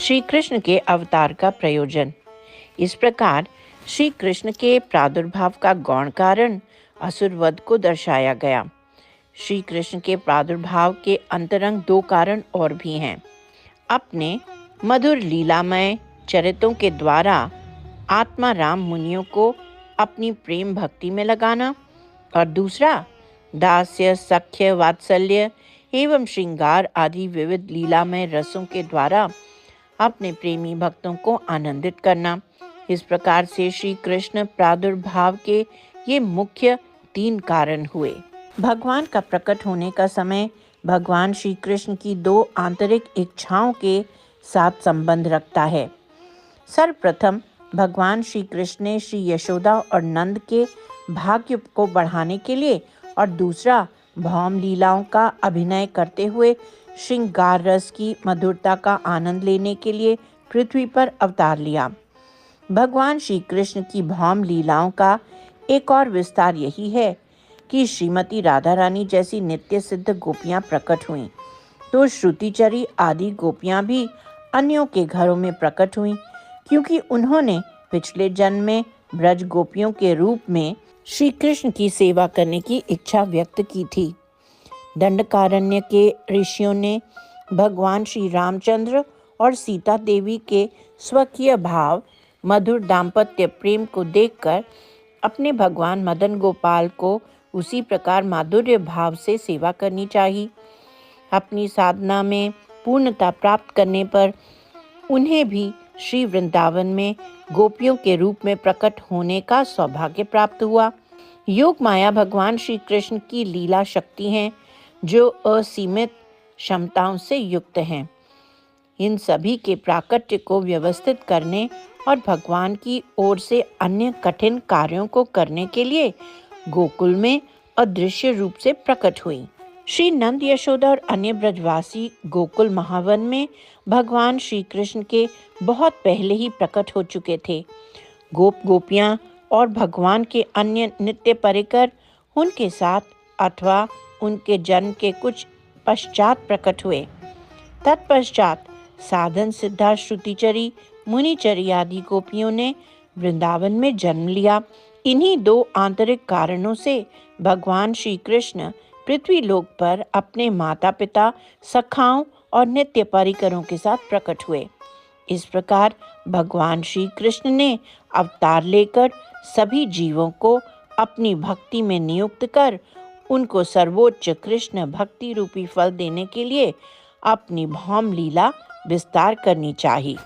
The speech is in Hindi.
श्री कृष्ण के अवतार का प्रयोजन। इस प्रकार श्री कृष्ण के प्रादुर्भाव का गौण कारण असुर वध को दर्शाया गया। श्री कृष्ण के प्रादुर्भाव के अंतरंग दो कारण और भी हैं। अपने मधुर लीलामय चरित्रों के द्वारा आत्मा राम मुनियों को अपनी प्रेम भक्ति में लगाना, और दूसरा दास्य, सख्य, वात्सल्य एवं श्रृंगार आदि विविध लीलामय रसों के द्वारा अपने प्रेमी भक्तों को आनंदित करना। इस प्रकार से श्री कृष्ण प्रादुर्भाव के ये मुख्य तीन कारण हुए। भगवान का प्रकट होने का समय भगवान श्री कृष्ण की दो आंतरिक इच्छाओं के साथ संबंध रखता है। सर्वप्रथम भगवान श्री कृष्ण ने श्री यशोदा और नंद के भाग्य को बढ़ाने के लिए, और दूसरा भौम लीलाओं का अभिनय करते हुए श्रृंगार रस की मधुरता का आनंद लेने के लिए पृथ्वी पर अवतार लिया। भगवान श्री कृष्ण की भौम लीलाओं का एक और विस्तार यही है कि श्रीमती राधा रानी जैसी नित्य सिद्ध गोपियां प्रकट हुईं, तो श्रुतिचरी आदि गोपियां भी अन्यों के घरों में प्रकट हुईं, क्योंकि उन्होंने पिछले जन्म में ब्रज गोपियों के रूप में श्री कृष्ण की सेवा करने की इच्छा व्यक्त की थी। दंडकारण्य के ऋषियों ने भगवान श्री रामचंद्र और सीता देवी के स्वकीय भाव मधुर दाम्पत्य प्रेम को देखकर अपने भगवान मदन गोपाल को उसी प्रकार माधुर्य भाव से सेवा करनी चाहिए। अपनी साधना में पूर्णता प्राप्त करने पर उन्हें भी श्री वृंदावन में गोपियों के रूप में प्रकट होने का सौभाग्य प्राप्त हुआ। योग माया भगवान श्री कृष्ण की लीला शक्ति हैं, जो असीमित क्षमताओं से युक्त हैं। इन सभी के प्राकट्य को व्यवस्थित करने और भगवान की ओर से अन्य कठिन कार्यों को करने के लिए गोकुल में अदृश्य रूप से प्रकट हुई। श्री नंद, यशोदा और अन्य ब्रजवासी गोकुल महावन में भगवान श्री कृष्ण के बहुत पहले ही प्रकट हो चुके थे। गोप गोपियां और भगवान के अन्य नित्य परिकर उनके साथ अथवा उनके जन्म के कुछ पश्चात प्रकट हुए। तत्पश्चात साधन सिद्धा श्रुतिचरी, मुनिचरी आदि गोपियों ने वृंदावन में जन्म लिया। इन्हीं दो आंतरिक कारणों से भगवान श्री कृष्ण पृथ्वी लोक पर अपने माता पिता, सखाओं और नित्य परिकरों के साथ प्रकट हुए। इस प्रकार भगवान श्री कृष्ण ने अवतार लेकर सभी जीवों को अपनी भक्ति में नियुक्त कर उनको सर्वोच्च कृष्ण भक्ति रूपी फल देने के लिए अपनी भौम लीला विस्तार करनी चाहिए।